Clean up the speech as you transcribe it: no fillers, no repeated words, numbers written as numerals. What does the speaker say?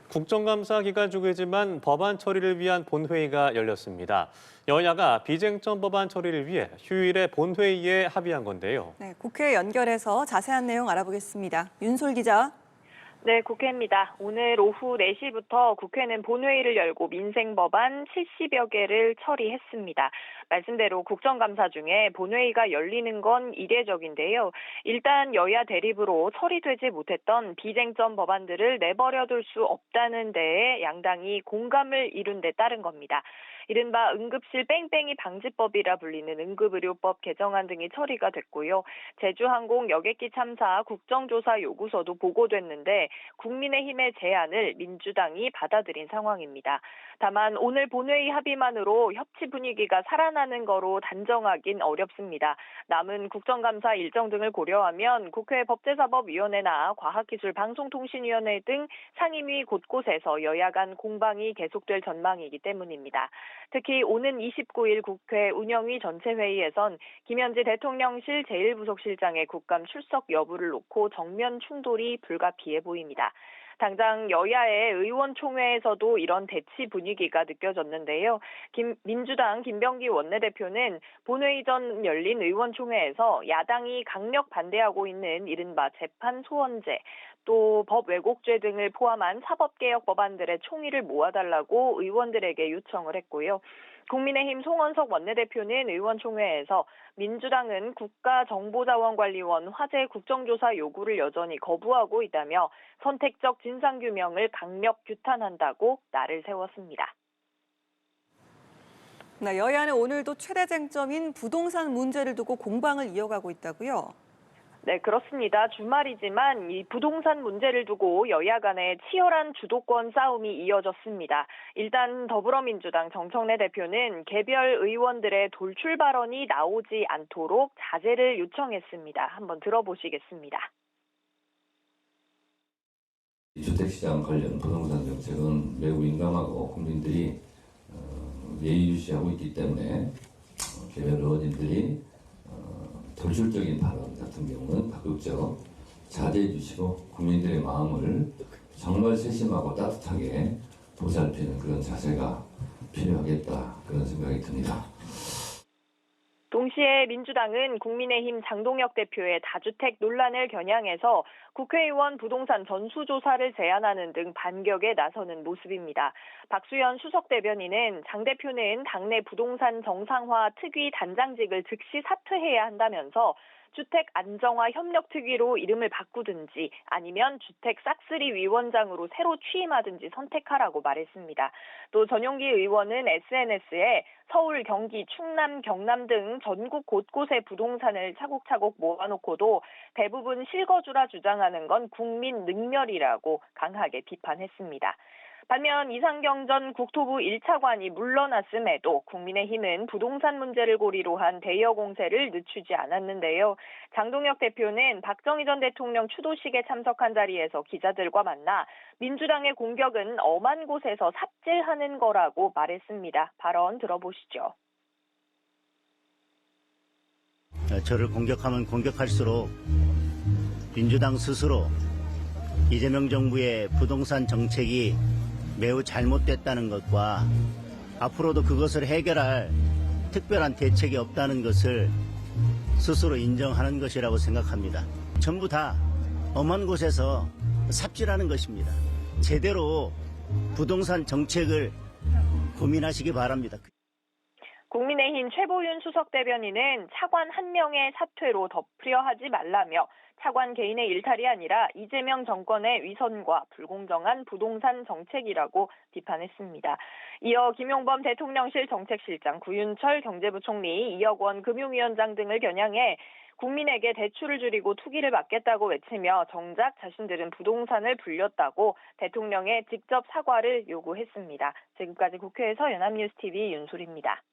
국정감사 기간 중이지만 법안 처리를 위한 본회의가 열렸습니다. 여야가 비쟁점 법안 처리를 위해 휴일에 본회의에 합의한 건데요. 네, 국회 연결해서 자세한 내용 알아보겠습니다. 윤솔 기자. 네, 국회입니다. 오늘 오후 4시부터 국회는 본회의를 열고 민생 법안 70여 개를 처리했습니다. 말씀대로 국정감사 중에 본회의가 열리는 건 이례적인데요. 일단 여야 대립으로 처리되지 못했던 비쟁점 법안들을 내버려둘 수 없다는 데에 양당이 공감을 이룬 데 따른 겁니다. 이른바 응급실 뺑뺑이 방지법이라 불리는 응급의료법 개정안 등이 처리가 됐고요. 제주항공 여객기 참사 국정조사 요구서도 보고됐는데 국민의힘의 제안을 민주당이 받아들인 상황입니다. 다만 오늘 본회의 합의만으로 협치 분위기가 살아나는 거로 단정하긴 어렵습니다. 남은 국정감사 일정 등을 고려하면 국회 법제사법위원회나 과학기술방송통신위원회 등 상임위 곳곳에서 여야 간 공방이 계속될 전망이기 때문입니다. 특히 오는 29일 국회 운영위 전체 회의에선 김현지 대통령실 제1부속실장의 국감 출석 여부를 놓고 정면 충돌이 불가피해 보입니다. 당장 여야의 의원총회에서도 이런 대치 분위기가 느껴졌는데요. 민주당 김병기 원내대표는 본회의 전 열린 의원총회에서 야당이 강력 반대하고 있는 이른바 재판 소원제, 또 법 왜곡죄 등을 포함한 사법개혁 법안들의 총의를 모아달라고 의원들에게 요청을 했고요. 국민의힘 송원석 원내대표는 의원총회에서 민주당은 국가정보자원관리원 화재 국정조사 요구를 여전히 거부하고 있다며 선택적 진상규명을 강력 규탄한다고 날을 세웠습니다. 네, 여야는 오늘도 최대 쟁점인 부동산 문제를 두고 공방을 이어가고 있다고요? 네, 그렇습니다. 주말이지만 이 부동산 문제를 두고 여야 간의 치열한 주도권 싸움이 이어졌습니다. 일단 더불어민주당 정청래 대표는 개별 의원들의 돌출 발언이 나오지 않도록 자제를 요청했습니다. 한번 들어보시겠습니다. 주택시장 관련 부동산 정책은 매우 민감하고 국민들이 예의주시하고 있기 때문에 개별 의원님들이 돌출적인 발언 같은 경우는 적극적 자제해 주시고 국민들의 마음을 정말 세심하고 따뜻하게 보살피는 그런 자세가 필요하겠다 그런 생각이 듭니다. 동시에 민주당은 국민의힘 장동혁 대표의 다주택 논란을 겨냥해서 국회의원 부동산 전수조사를 제안하는 등 반격에 나서는 모습입니다. 박수현 수석 대변인은 장 대표는 당내 부동산 정상화 특위 단장직을 즉시 사퇴해야 한다면서 주택 안정화 협력 특위로 이름을 바꾸든지 아니면 주택 싹쓸이 위원장으로 새로 취임하든지 선택하라고 말했습니다. 또 전용기 의원은 SNS에 서울, 경기, 충남, 경남 등 전국 곳곳의 부동산을 차곡차곡 모아놓고도 대부분 실거주라 주장하는 건 국민 능멸이라고 강하게 비판했습니다. 반면 이상경 전 국토부 1차관이 물러났음에도 국민의힘은 부동산 문제를 고리로 한 대여 공세를 늦추지 않았는데요. 장동혁 대표는 박정희 전 대통령 추도식에 참석한 자리에서 기자들과 만나 민주당의 공격은 엄한 곳에서 삽질하는 거라고 말했습니다. 발언 들어보시죠. 저를 공격하면 공격할수록 민주당 스스로 이재명 정부의 부동산 정책이 매우 잘못됐다는 것과 앞으로도 그것을 해결할 특별한 대책이 없다는 것을 스스로 인정하는 것이라고 생각합니다. 전부 다 엄한 곳에서 삽질하는 것입니다. 제대로 부동산 정책을 고민하시기 바랍니다. 국민의힘 최보윤 수석 대변인은 차관 한 명의 사퇴로 덮으려 하지 말라며 차관 개인의 일탈이 아니라 이재명 정권의 위선과 불공정한 부동산 정책이라고 비판했습니다. 이어 김용범 대통령실 정책실장, 구윤철 경제부총리, 이혁원 금융위원장 등을 겨냥해 국민에게 대출을 줄이고 투기를 막겠다고 외치며 정작 자신들은 부동산을 불렸다고 대통령의 직접 사과를 요구했습니다. 지금까지 국회에서 연합뉴스TV 윤솔입니다.